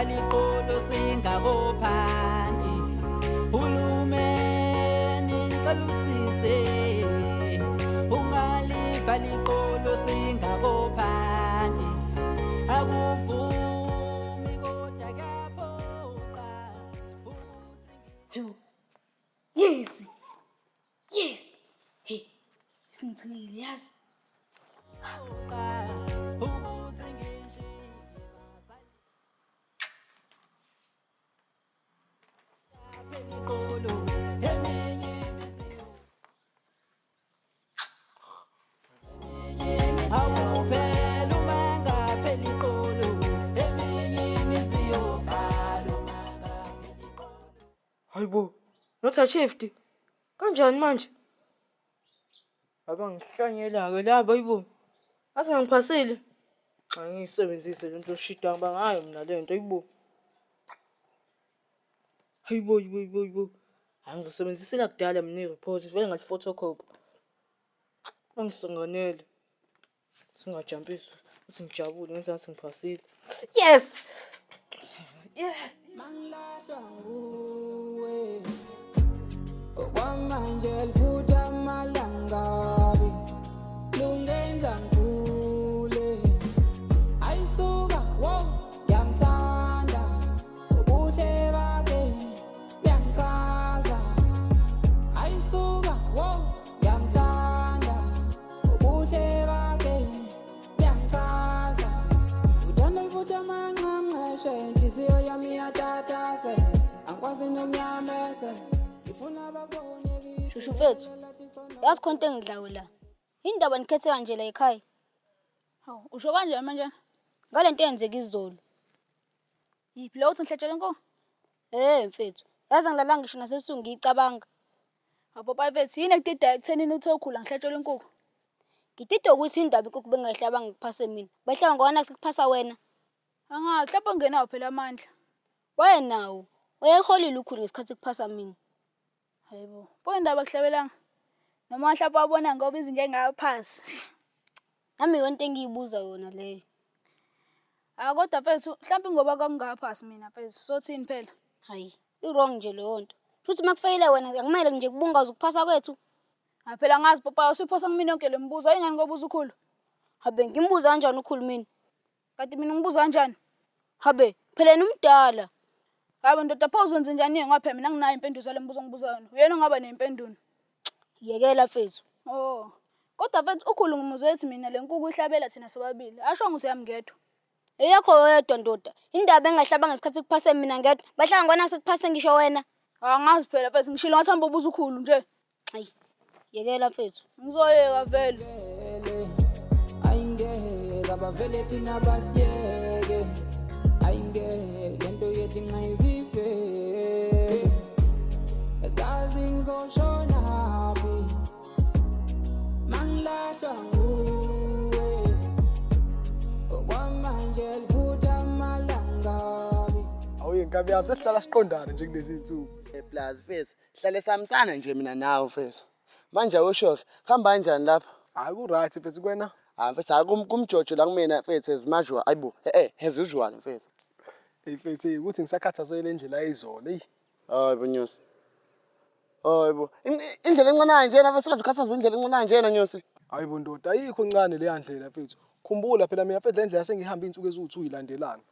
liqolo singakophandi hulumeni ngicela usise ungaliva liqolo singakophandi akuvumi kodwa kuyaphoqa Yes. Hey, singithulile yazi. Hayibo, not shift. Kanjani manje? Abangihlanyela-ke laba yibo. Ase ngiphasile. Ngiyisebenzise lento shita bangayo mina lento yibo. Hayibo. Angizosebenzisela kudala mina i-report vele ngathi photocopy. Angisanganele. Singajampiswa. Uthi ngijabule ngizathi ngiphasile. Yes. Mangilahlwa nguwe okwamanje lifuta amalangabi lungenza ngule ayisuka wo yamthanda ubuhle bakhe yankaza ayisuka wo yamthanda ubuhle bakhe yankaza uthanda lifuta amanqamqeshe inhliziyo yami yatatase angikwazi nokunyamese ifuna bakoneki Shushu mfethu, yazi khona into engidlayo la. Indaba nikhethe kanje la ekhaya. Hawu, usho kanjani manje? Ngale nto eyenzeka izolo. Yiphi lo uthi ngihletshele inkomo? Mfethu, yazi ngilala ngisho nasebusuku ngiyicabanga. Papa mfethu, yini ekudida ekuthenini uthi okhula ngihletshele inkukhu? Ngidida ukuthi indaba inkukhu bengayihlaba ngikuphase mina. Bayihlaba ngoba nakuphasa wena. Angazi, mhlawumbe ungenawo phela amandla. Wayenawo. Wayeholile ukhulu ngesikhathi kuphasa mina. Hayibo, pho indaba kuhlabelanga. Noma mhlawumbe wabona ngoba izinto engaphasi. Nami yonke engiyibuza yona leyo. Kodwa mfethu, mhlawumbe ngoba kwakungaphasi mina mfethu. Sothini phela? Hayi, i-wrong nje leyo nto. Futhi makufeyile wena akumele nje kubungaza ukuphasa kwethu. Phela ngazi papa usiphosa kumina yonke le mbuzo. Ayingani ngobuza ukhulu? Habe ngimbuza kanjani ukhulu mina? Kanti mina ngibuza kanjani? Habe, phela nomdala. Hayi ndoda pho uzenze njani ngapha mina nginayo impendulo zale mbuzo ngibuza yona. Uyena ongaba nempendulo. Yekela mfethu. Kodwa mfethu ukhulu ngimuzwe ethi mina le nkukhu ihlabela thina sobabili. Asho ngusiyamngedwa. Eyakho yedwa ndoda. Indaba engahlaba ngesikhathi kuphase mina ngedwa. Bahlanga ngona sekuphase ngisho wena. Angazi phela mfethu ngishilo ngathi hamba ubuza ukhulu nje. Hayi. Yekela mfethu. Ngizoyeka vele. Ayingeke abavele thina basiyeke ayingeke lento yethi ngayizifele gazi ngizoshona phi mangilahlwa nguwe okwamanje lifuta amalangabi Awuyinkabi yami sesihlala siqondane nje kulezi insuku. Plus mfethu, sihlale samsana nje mina nawe mfethu. Manje awusho hamba kanjani lapha? Hayi ku right mfethu kwena. Mfethu kumjojo la kumina mfethu ezimajwa ayibo as usual mfethu. Hey mfethu ukuthi ngisakhathazwe le ndlela ayizolo hey. Hayibo Nyosi. Hayibo indlela encane nje na mfethu ukhathaza indlela encane nje na Nyosi. Hayibo ndoda ayikho incane le yandlela mfethu. Khumbula phela mina mfethu le ndlela sengihamba insuku eziwu2 uyilandelana.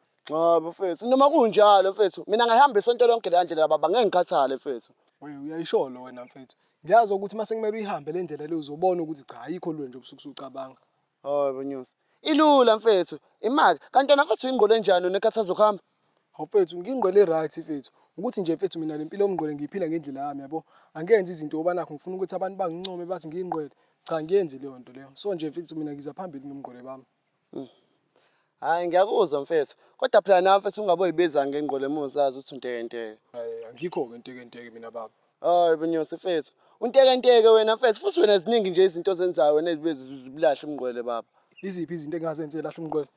Mfethu noma kunjalo mfethu mina ngihamba isonto lonke le ndlela baba ngeke ngikhathale mfethu. Uyayisholo wena mfethu. Ngiyazi ukuthi mase kumele uyihambe le ndlela le uzobona ukuthi cha ayikho lula nje ubusuku ucabanga. Hayibo Nyosi. Ilula mfethu. Imali kanti wena mfethu ingqole njani nekhathaza ukuhamba? Hawu mfethu ngingqole right mfethu. Ukuthi nje mfethu mina lempilo yomngqole ngiyiphila ngendlela yami yabo. Angenzi izinto ngoba nakho ngifuna ukuthi abantu bangincome bathi ngiyingqwele. Cha ngiyenzi leyo nto leyo. So nje mfethu mina ngiza phambili nomngqole bami. Hayi ngiyakuzwa mfethu. Kodwa phela nawe mfethu ungaboyibiza ngengqole emuzazi uthi unteke. Hayi angikho ke inteke mina baba. Hayi Nyosi mfethu. Unteke wena mfethu futhi wena ziningi nje izinto ozenzayo wena ezibulahle umngqwele baba. Iziphi izinto engazenzela lahla umngqwele?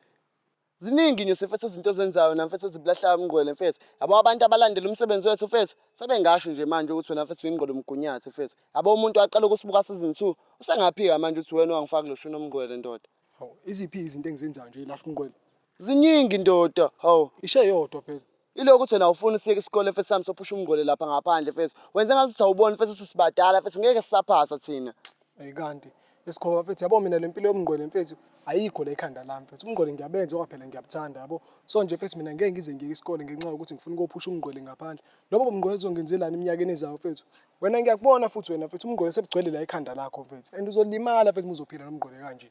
Ziningi Nyosi mfethu izinto ozenzayo na mfethu ezibulahla umngqwele mfethu. Yabo abantu abalandela umsebenzi wethu mfethu sebengasho nje manje ukuthi wena mfethu uyingqole umgunyathi mfethu. Yabo umuntu aqala ukusibuka season 2 usengaphika manje uthi wena wangifaka lo shona umngqwele ndoda. Hawu iziphi izinto engizenzayo nje lahla umngqwele? Ziningi ndoda, hawu. Ishe yodwa phela. Ilokhu uthi wena ufuna siyeke isikole mfethu sami sophusha umngcwele lapha ngaphandle mfethu. Wenze ngathi awuboni mfethu ukuthi sibadala mfethu ngeke sisaphasa thina. Kanti esikhova mfethu yabo mina lempilo yomngcwele mfethu ayikho la ekhanda lami mfethu. Umngcwele ngiyabenza ngoba phela ngiyabuthanda yabo. So nje mfethu mina ngeke ngize ngiyeke isikole ngenxa yokuthi ngifuna ukuphusha umngcwele ngaphandle. Lobo umngcwele uzongenzelani iminyakeni ezayo mfethu. Wena ngiyakubona futhi wena mfethu umngcwele sebugcwele la ekhanda lakho mfethu. And uzolimala mfethu uzophila nomngcwele kanje.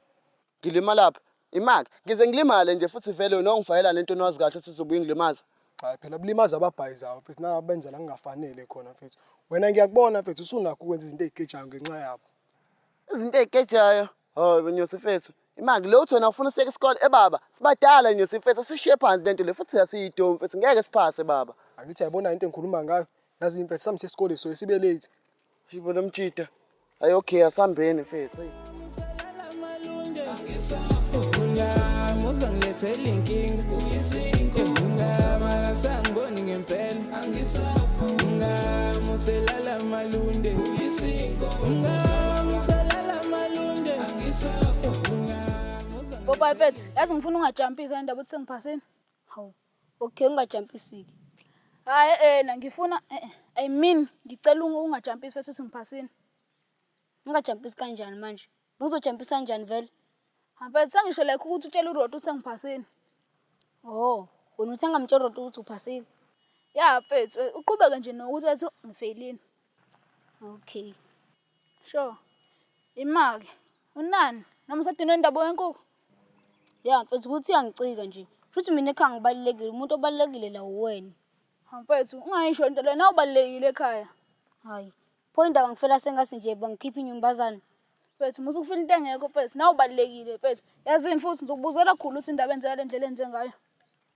Ngilima lapha. Imaki, ngize ngilimale nje futhi vele wena ongifayela lento onazi kahle ukuthi uzobuya ngilimaza. Hayi phela bulimaza ababhayizayo mfethu nabo benza la kungafanele khona mfethu. Wena ngiyakubona mfethu usunakho ukwenza izinto ezigejayo ngenxa yabo. Izinto ezigejayo. Hayi benyosi mfethu. Imaki lo uthi wena ufuna siyeke isikole baba. Sibadala nyosi mfethu sishiye phansi lento le futhi siyidom mfethu ngeke siphase baba. Angithi ayibona into engikhuluma ngayo. Yazi mfethu sami sesikole so sibe late. Yibona mtshita. Hayi okay asambeni mfethu. Uzangilethela inkinga ungamakasangiboni ngempela ungamuselala malunde ungamuselala malunde Popa mfethu, yazi ngifuna ungajampisa indaba ukuthi sengiphasini. Hawu. Okay ungajampisiki. Hayi ngifuna I mean ngicela ungajampisi mfethu ukuthi ngiphasini. Ungajampisi kanjani manje? Ngizojampisa kanjani vele? Mfethu sengisho like ukuthi utshela uRodo ukuthi sengiphasini. Oh, wena uthenga mtshelo ukuthi uphasile. Ya mfethu, uqhubeke nje nokuthi wethu ngifailini. Okay. Sure. Imali. Unani? Noma usadinwe indaba yenkukhu? Ya mfethu ukuthi uyangicika nje. Futhi mina ekhaya ngibalekile, umuntu obalekile la uwena. Mfethu, ungayisho into lena ubalekile ekhaya. Hayi. Pho indaba ngifela sengathi nje bangikhipha inyumbazana. Mfethu, musu kufila into engekho mfethu, nawe ubalekile mfethu. Yazini futhi ngizokubuzela kakhulu ukuthi indaba enzeka le ndlela enze ngayo.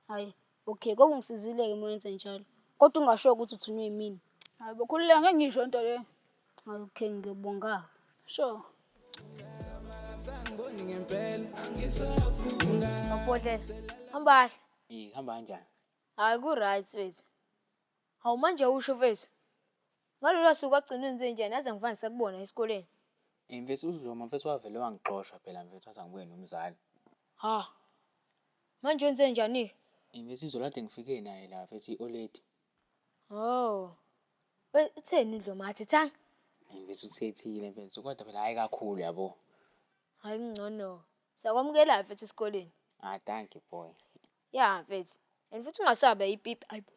Hayi. Okay, kobe ngisizile ke moyenze njalo. Kodwa ungasho ukuthi uthunywe yimini. Hayi bokhululeka ngeke ngisho into leyo. Hayi okay ngiyabonga. Sure. Mapodlela. Hambahle. Hamba kanjani? Hayi ku right wethu. Hawu manje usho mfethu. Ngalolu suku agcina enze njani yaze ngivani sakubona esikoleni. Mfethu uZoma mfethu wavele wangixoshwa phela mfethu wathi angibuye nomzali. Ha. Manje wenze njani? Mfethu izolade ngifike naye la mfethu iOledi. Oh. Utheni uDloma athi thanga? Mfethu uthethile mfethu kodwa phela hayi kakhulu yabo. Hayi ngcono. Sakwamukela mfethu esikoleni. Thank you boy. Ya mfethu. And futhi ungasaba ipipi ayibo.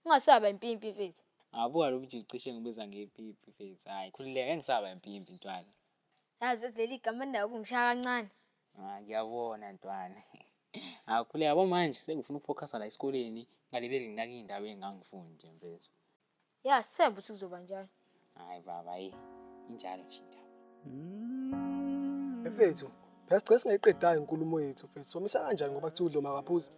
Ungasaba impimpi mfethu. Abuka lo manje cishe ngibiza ngepipi mfethu. Hayi khulileke ngisaba impimpi ntwana. Yazi mfethu leli gama ndawo kungishaya kancane. Ngiyabona ntwana. Khulileke yabo manje sengifuna ukufocus la esikoleni ngalibeli nginaka indaba engangifundi mfethu. Ya sithemba ukuthi kuzoba njalo. Hayi baba injalo nje indaba. Mfethu, phela sigcina singayiqedayo inkulumo yethu mfethu. Somisa kanjani ngoba kuthi uDloma akaphuzi?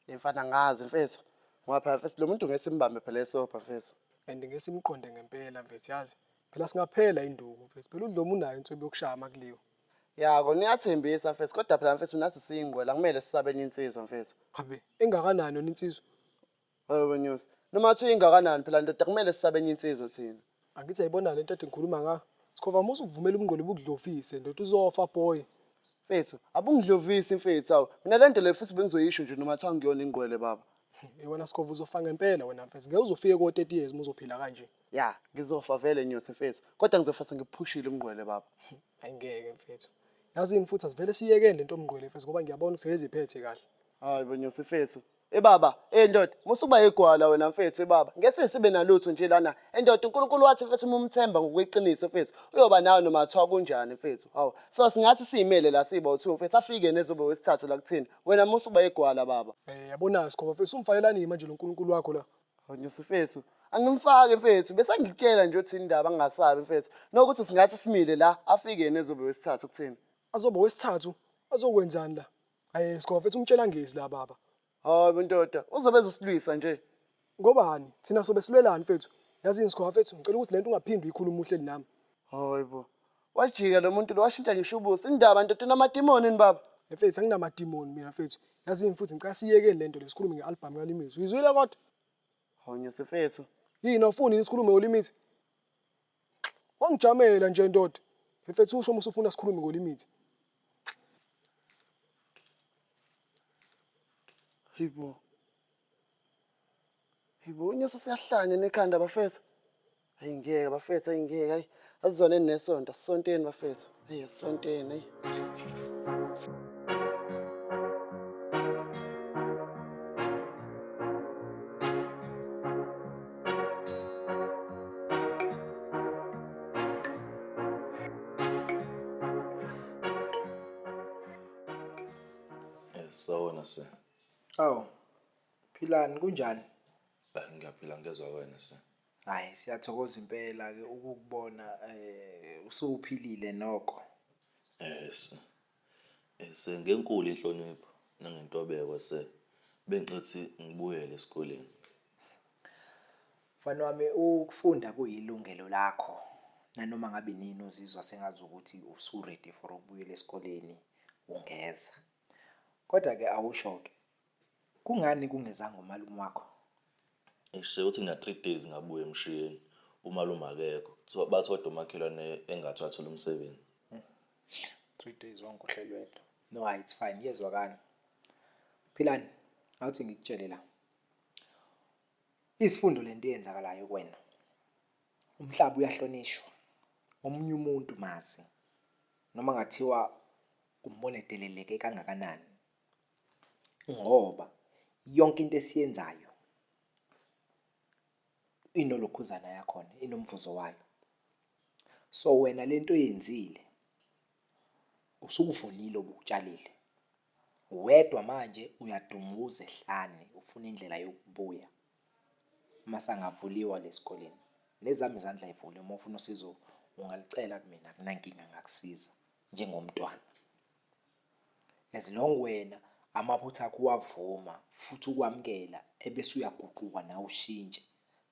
Imfana ngazi mfethu. Ngoba phela mfethu lo muntu ngesimbambe phela esopa mfethu. And ngesimqonde ngempela mfethu yazi. Phela singaphela induku mfethu. Phela uDloma unayo intswebo yokushaya makuliwe. Ya kona niyathembisa mfethu kodwa phela mfethu nathi siyingqwela kumele sisabele insizwa mfethu. Habe, engakanani yona insizwa? Hayi wenyusi. Noma uthi ingakanani phela ndoda kumele sisabele insizwa thina. Angithi ayibona lento ade ngikhuluma ngayo. Sikhova musu ukuvumela umngcwele bukudlovise ndoda uzofa boy. Mfethu, abungidlovisi mfethu awu. Mina lento le futhi bengizoyisho nje noma kuthiwa ngiyona ingqwele baba. Wena Sikhova uzofa ngempela wena mfethu. Ngeke uzofike ko 30 years uzophila kanje. Ya, ngizofa vele nyosi mfethu. Kodwa ngizofa ngiphushile umngqwele baba. Ayingeke mfethu. Yazini futhi asivele siyekene lento omngcwele mfethu ngoba ngiyabona ukuthi ngeziphethe kahle. Hayi bonyosi mfethu. Baba, ndoda, musuba igwala wena mfethu baba. Ngeke sibe nalutho nje lana. Ndoda uNkulunkulu wathi mfethu umumthemba ngokweqiniso mfethu. Uyoba nawe noma kuthiwa kunjani mfethu. Hawu, so singathi siyimele la siba u2 mfethu afike nezobe wesithathu la kuthina. Wena musuba igwala baba. Yabona Sikhova mfethu umfayelani manje lo uNkulunkulu wakho la. Bonyosi mfethu. Angimfake mfethu bese ngikutshela nje uthi indaba ngingasabi mfethu. Nokuthi singathi simile la afike nezobe wesithathu kuthina. Azoba wesithathu azokwenzani la? Hayi Sikhova mfethu umtshela ngezi la baba. Hayi bondoda, uzobe ezosilwisa nje. Ngobani? Thina sobe silwelani mfethu? Yazini Sikhova mfethu ngicela ukuthi lento ungaphindi uyikhuluma uhleli nami. Hayibo. Wajika lo muntu lo washintsha ngisho ubuso. Indaba ndoda unamadimoni ni baba. Mfethu anginamadimoni mina mfethu. Yazini futhi ngicela siyekeni lento lesikhulume ngealbum kaLimizwe. Uyizwile kodwa? Honyosi mfethu. Yini awufuni isikhulume ngoLimithi? Wangijamela nje ndoda. Mfethu usho uma usufuna sikhulume ngoLimithi. Hayibo. Hayibo unyaso siyahlanya nekhanda bafethu. Hayi ngeke bafethu ayingeke hayi. Azizona nesonto sisonteni bafethu. Hey sisonteni hayi. Sawona se. Awu. Philani kunjani? Ngiyaphila ngezwe wena se. Hayi siyathokoza impela ke ukukubona usuphilile nokho. Se. Se ngenkulu inhlonipho nangentobeko se. Bengithi ngibuyele esikoleni. Mfana wami ukufunda kuyilungelo lakho. Nanoma ngabe nini uzizwa sengazi ukuthi usu ready for ukubuyela esikoleni ungeza. Kodwa ke awusho ke. Kungani kungezanga umalume wakho? Eshe uthi nga 3 days ngabuya emshiyeni. Umalume akekho. Kuthiwa bathoda umakhelwane engathi wathola umsebenzi. 3 days wangohlelwe. No, it's fine. Yezwakala. Philani, awuthi ngikutshele la. Isifundo lento eyenzakalayo kuwena. Umhlaba uyahlonishwa. Omunye umuntu mase. Noma ngathiwa umbone deleleke kangakanani. Ngoba yonke into esiyenzayo inolokhuzana yakhona, inomvuzo wayo. So wena lento yenzile usukuvunile obukutshalile. Wedwa manje uyadumuza ehlane ufuna indlela yokubuya. Masangavuliwa lesikoleni. Nezami izandla ivule uma ufuna usizo ungalicela kumina akunankinga ngakusiza njengomntwana. As long wena amaphutha akho wavuma futhi ukwamkela ebese uyaguquka nawe ushintshe.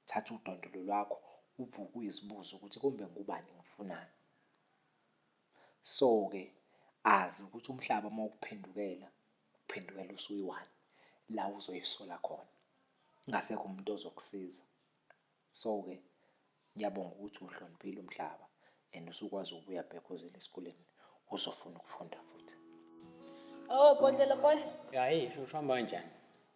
Thatha udondolo lwakho uvuke uyizibuza ukuthi kumbe ngubani ngifunani. So ke azi ukuthi umhlaba mawukuphendukela uphendukela usuyi1 la uzoyisola khona. Ngasekho umuntu ozokusiza. So ke ngiyabonga ukuthi uhloniphile umhlaba and usukwazi ukubuya bhekozela esikoleni uzofuna ukufunda futhi. Oh, Bhodlela boy. Hayi, ushamba kanjani?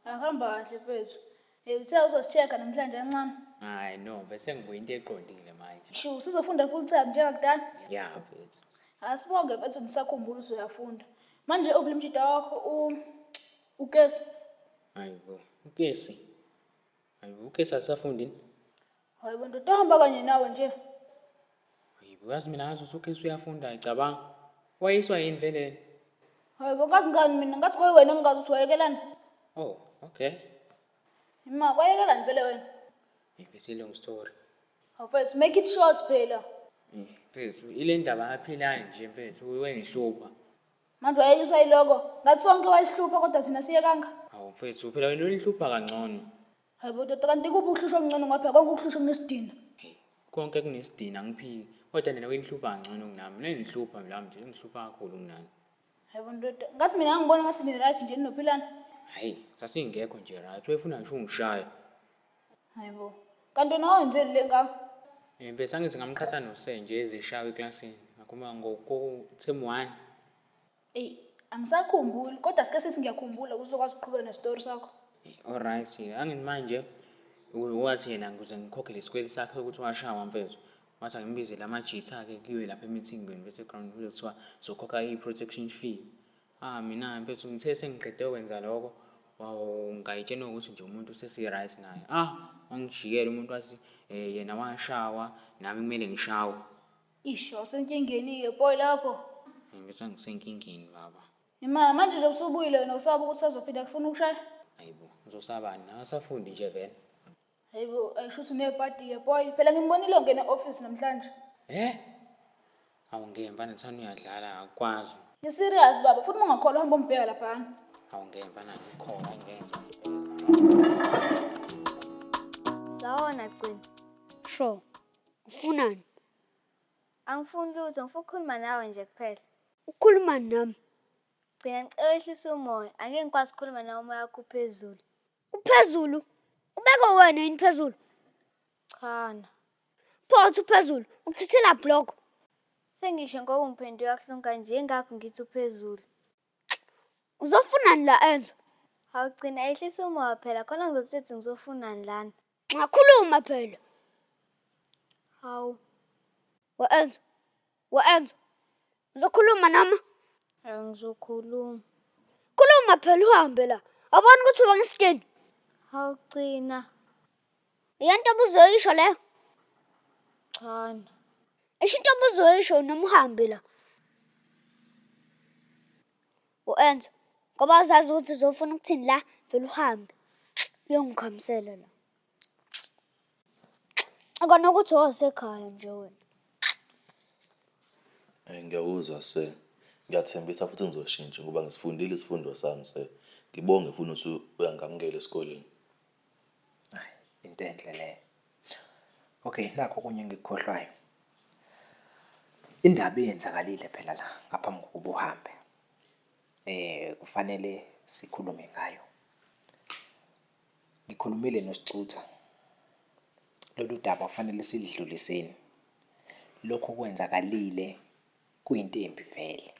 Ahamba kahle mfethu. Uthe uzosi-check-a namhlanje kancane. Hayi no, bese ngibuye into eqondile manje. Shu, usizofunda full time njengakudala? Ya mfethu. Asibonge mfethu ngisakhumbula uzoyafunda. Manje obulimshida wakho uKesi. Hayibo, uKesi. Hayibo, uKesi asafundini? Hayibo ndoda ohamba kanye nawe nje. Hayibo, yazi mina ngathi uthi uKesi uyafunda ngicabanga. Wayiswa yini vele? Hayibo ngazi ngani mina ngathi wena ngingazi ukuthi wayekelani. Oh, okay. Ima wayekelani vele wena? It's a long story. Mfethu make it short phela. Mfethu, ile ndaba yaphilani nje mfethu wengihlupha. Manje wayekiswa yiloko. Ngathi sonke wayisihlupha kodwa thina siyekanga. Hawu mfethu, phela wena ulihlupha kangcono. Hayibo ndoda kanti kuphi ukuhlushwa omncane ngapha konke ukuhlushwa kunesidina. Konke kunesidina ngiphiki. Kodwa nina wenihlupha kangcono kunami. Mina ngihlupha la nje, ngihlupha kakhulu kunani. Hayibo ndoda, ngathi mina ngibona ngathi ni right nje ninophilana. Hayi, sasingekho nje right. Wefuna ngisho ungishaya. Hayibo. Kanti nawe wenzeni le ngaka? Mfethu angithi ngamqhatha noSenje ezishawa eklasini. Ngakuma ngo-term 1. Angisakhumbuli kodwa sike sithi ngiyakhumbula uzokwazi ukuqhubeka nestory sakho. Alright, angithi manje wathi yena ukuze ngikhokhele isikweli sakhe ukuthi washawa mfethu. Wathi angimbize lamajitha akhe kuyiwe lapha emeeting bese ground kuthiwa zokhokha i-protection fee. Mina mfethu ngithe sengiqede ukwenza lokho. Wow, ngayitshena ukuthi nje umuntu sesi-right naye. Wangijikela umuntu wathi yena washawa nami kumele ngishawe. Isho usenkingeni-ke boy lapho. Mfethu angisenkingeni baba. Ima manje nje usubuyile wena usaba ukuthi azophinda kufuna ukushaya? Hayibo, ngizosabani? Akasafundi nje vele. Hayibo, ayisho ukuthi unebhadi-ke boy. Phela ngimbonile ongena e-office namhlanje. Awungeke nathani uyadlala akwazi. Ngi-serious baba, futhi ungakholwa hamba umbheka laphana. Awungeke ngikhona ngenza. Sawona Gcina. Sho. Ufunani? Angifuni lutho, ngifuna ukukhuluma nawe nje kuphela. Ukhuluma nami. Gcina ngicela wehlise umoya. Angeke ngikwazi ukukhuluma nawe umoya wakho uphezulu. Uphezulu? Ubeka wena yini phezulu? Chana. Phothi uphezulu. Ukuthithela block. Sengisho ngoba ungiphenduka kahlungu kanje ngakho ngithi uphezulu. Uzofunani la Enzo? Awugcina ehlisa umoya phela khona ngizokuthi ngizofunani lana. Ngakhuluma phela. Hawu. Wa-Enzo. Uzokhuluma nami? Angizokhuluma. Khuluma phela uhambe la. Abani ukuthi uba ngesideni? Hawugcina. Yento obuzoyisho leyo. Chana. Isho into obuzoyisho noma uhambe la. U-Enzo, ngoba uzazi ukuthi uzofuna ukuthini la, vele uhambe. Uyongikhamisela la. Akona ukuthi wasekhaya nje wena. Ngiyakuzwa se. Ngiyathembisa futhi ngizoshintsha ngoba ngisifundile isifundo sami se. Ngibonge futhi ukuthi uyangamukela esikoleni. Hayi, into enhle leyo. Okay, nakho kunye ngikukhohlwayo. Indaba eyenzakalile phela la ngaphambi kokuba uhambe. Kufanele sikhulume ngayo. Ngikhulumile noSicutha. Lolu daba kufanele silidluliseni. Lokho kwenzakalile kuyinto embi vele.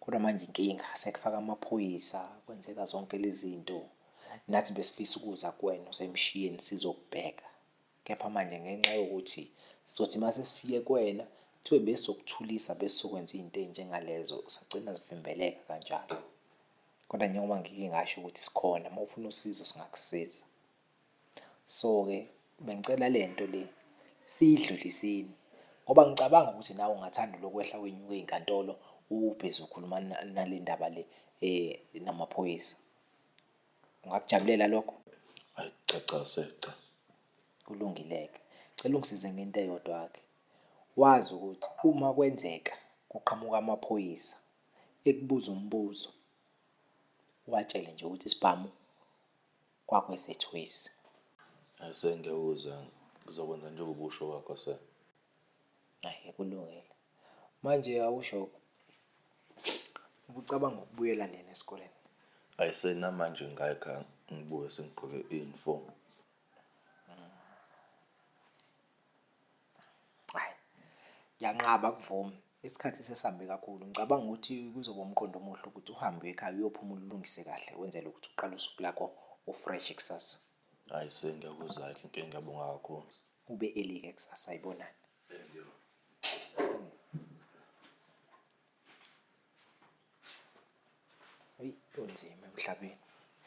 Kodwa manje inkinga sekufaka amaphoyisa, kwenzeka zonke lezi zinto. Nathi besifisa ukuza kuwena usemshiyeni sizokubheka. Kepha manje ngenxa yokuthi sothi mase sifike kuwena kuthiwe besokuthulisa besokwenza izinto njengalezo sagcina zivimbeleka kanjalo. Kodwa njengoba ngike ngasho ukuthi sikhona uma ufuna usizo singakusiza. So ke bengicela lento le siyidluliseni ngoba ngicabanga ukuthi nawe ungathanda lokwehla wenyuke inkantolo ubhezi ukhuluma nale ndaba le namaphoyisa. Ungakujabulela lokho? Hayi cha secha. Kulungileke. Cela ungisize ngento eyodwa ke. Wazi ukuthi uma kwenzeka kuqhamuka amaphoyisa ekubuza umbuzo watshele nje ukuthi isibhamu kwakho esethwezi. Ngiyakuzwa. Ngizokwenza njengoba usho kwakho se. Hayi kulungile. Manje awusho ubucabanga ukubuyela nini esikoleni? Ayise namanje ngayikha ngibuye sengigqoke i-uniform. Hayi. Yanqaba kuvuma. Isikhathi sesambe kakhulu. Ngicabanga ukuthi kuzoba umqondo omuhle ukuthi uhambe ekhaya uyophumula ulungise kahle wenzele ukuthi uqale usuku lakho ufresh kusasa. Ayise ngiyakuzwa inkinga ngiyabonga kakhulu. Ube elike kusasa ayibonani. Hey, kunzima emhlabeni.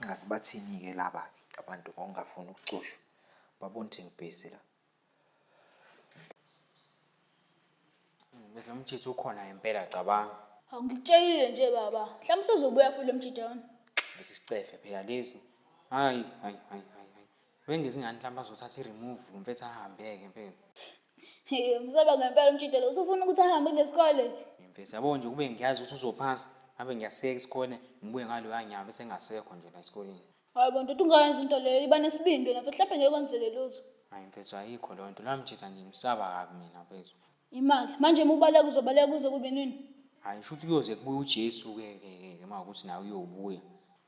Ngazi bathini ke laba abantu ngokungafuni ukucushwa. Babona ukuthi ngibhizi la. Lo mthetho ukhona impela cabanga. Hawu ngikutshelile nje baba. Mhlawumbe sizobuya futhi lo mjidane. Lesi sicefe phela lezi. Hayi. Bengizingane mhlawumbe azothatha i-remove mfethu ahambeke impela. Msaba ngempela umjidane. Usufuna ukuthi ahambe ngesikole? Mfethu yabo nje kube ngiyazi ukuthi uzophasa. Ngabe ngiyaseka isikole ngibuye ngalo yanyaba bese ngasekho nje la esikoleni. Hayi bo ndoda ungayenza into leyo iba nesibindi wena futhi mhlawumbe ngeke kwenzeke lutho. Hayi mfethu ayikho lo nto. La mjitha nje ngisaba kabi mina mfethu. Imali manje uma ubaleka uzobaleka kuze kube nini? Hayi shuthi kuyoze kubuye uJesu ke makuthi nawe uyobuya.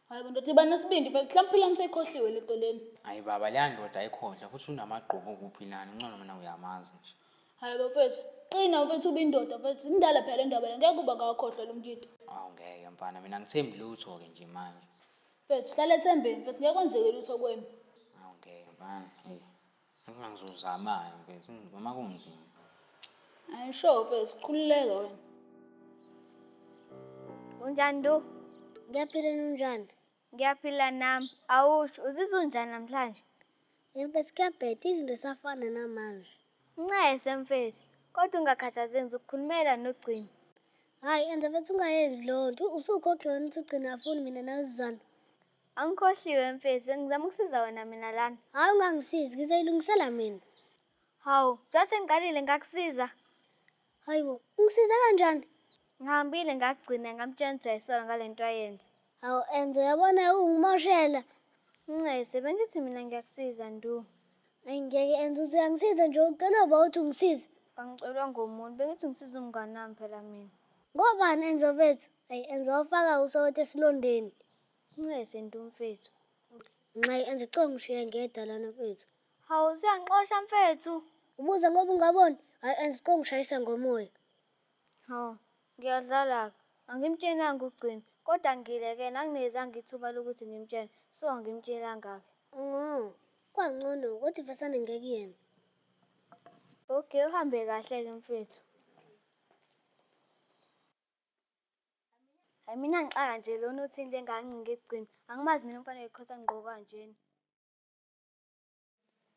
Hayi bo ndoda iba nesibindi phela mhlawumbe phela ngisayikhohliwe le nto leni. Hayi baba leya ndoda ayikhohlwa futhi unamagqoko okuphilana ngcono mina uyamazi nje. Hayi bafethu qina mfethu ube indoda mfethu indala phela indaba le ngeke kuba ngakhohlwa lo mjidi. Awu ngeke mfana mina ngithembi lutho ke nje manje. Mfethu hlala ethembeni mfethu ngeke kwenzeke lutho kwemi. Awu ngeke mfana hey. Ngizozama mfethu noma kunzima. Hayi sho mfethu khululeka wena. Unjani do? Ngiyaphila unjani? Ngiyaphila nami. Awusho uzizwa unjani namhlanje? Mfethu kuyabheda izinto safana namanje. Ncese mfethu. Kodwa ungakhathazeki ngizokukhulumela nogcina. Hayi enza mfethu ungayenzi lo nto. Usukhokhe wena ukuthi ugcina afuni mina nazizana. Angikhohliwe mfethu ngizama ukusiza wena mina lana. Hayi ungangisizi ngizoyilungisela mina. Hawu, njengoba ngiqalile ngakusiza. Hayibo, ungisiza kanjani? Ngihambile ngagcina ngamtshela ukuthi uyayisola ngalento ayenza. Hawu Enzo yabona ungimoshela. Ncese bengithi mina ngiyakusiza ndu. Hayi ngeke Enzo uthi uyangisiza nje ucela ba uthi ungisize. Angicelwa ngomuntu bengithi ngisiza umngane nami phela mina. Ngobani Enzo mfethu? Hayi Enzo wafaka usawethe esilondeni. Ncese ndu mfethu. Hayi Enzo cela ngishiye ngedwa lana mfethu. Hawu usiyangixosha mfethu. Ubuza ngoba ungaboni. Hayi Enzo cela ngishayisa ngomoya. Hawu ngiyadlala. Angimtshenanga ugcina. Kodwa ngileke nanginezanga ithuba lokuthi ngimtshene. So angimtshela ngakho. Kwangcono ukuthi fasane ngekuyena. Okay, uhambe kahle ke mfethu. Hayi mina ngixaka nje lona uthini lengangcinga ekugcina. Angimazi mina umfana ekhosa ngqoka kanjena.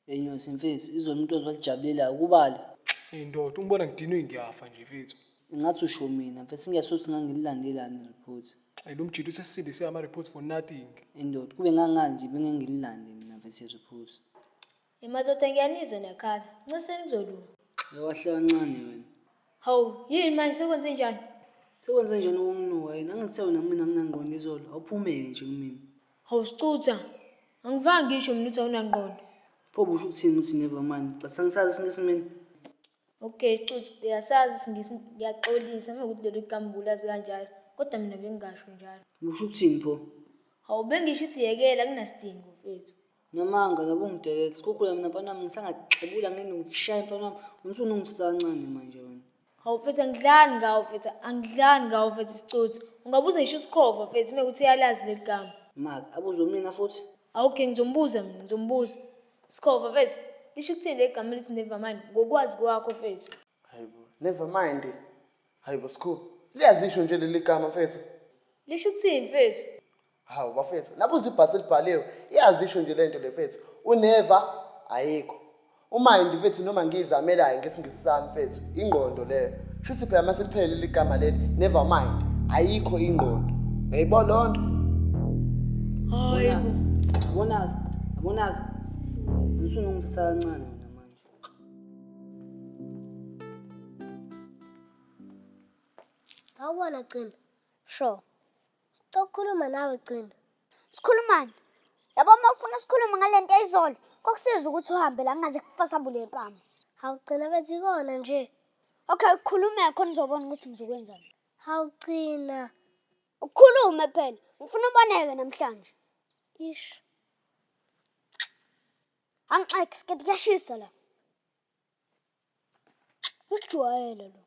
Enyosi mfethu, izolo umuntu ozwalijabulela ukubala. Ndoda ungibona ngidinwe ngiyafa nje mfethu. Ngathi usho mina mfethu singesuthi ngangililandelani report. Lo mjidi usesisindise ama-reports for nothing. Indoda kube nganganje bengengililande mina mfethu report. Emadoda ngiyanizwa nekhala. Ncise ngizolunga. Yawahle kancane wena. Hawu, yini manje sekwenze njani? Sekwenze njani ukumnuka yena? Angithe wena mina nginangqondo izolo. Awuphumeke nje kumina. Hawu sicutha. Angivanga ngisho mina uthi awunangqondo. Pho busho ukuthini uthi never mind? Cha sangisazi isingisi mina. Okay, sicutha. Uyasazi isingisi ngiyaxolisa mekuthi lelo igambula kanjalo. Kodwa mina bengingasho njalo. Busho ukuthini pho? Hawu bengisho uthi yekela kunasidingo mfethu. Namanga labo ngidelela. Sikhukhula mina mfana wami ngisangaxebula ngene ngikushaya mfana wami. Umsunu ungithutha kancane manje wena. Hawu mfethu angidlani ngawo mfethu. Angidlani ngawo mfethu sicutha. Ungabuza ngisho usikhova mfethu mekuthi uyalazi leli gama. Maka abuzo mina futhi. Okay, ngizombuza mina, ngizombuza. Sikhova mfethu. Lisho ukuthini le gama lithi never mind ngokwazi kwakho mfethu. Hayibo, never mind. Hayibo sikho. Liyazisho nje leli gama mfethu. Lisho ukuthini mfethu? Hawu bafethu, nabuza ibhasi libhaliwe. Iyazisho nje lento le mfethu. Unever ayikho. Umind mfethu noma ngizamelayo ngesingisi sami mfethu. Ingqondo leyo. Shuthi phela mase liphele leli gama leli never mind. Ayikho ingqondo. Uyayibona lonto? Hayibo. Abonaka. Umsunu ungithutha kancane wena manje. Awubona Gcina. Sure. Ukukhuluma nawe Gcina. Sikhulumani? Yabo mawufuna sikhulume ngalento eyizolo, kokusiza ukuthi uhambe la ngaze kufasabule empama. Hawu Gcina bethi ikona nje. Okay, ukhulume khona uzobona ukuthi ngizokwenzani. Hawu Gcina. Ukhulume phela. Ngifuna uboneke namhlanje. Ish. Angixaki siketi kuyashisa la. Ujwayele lo.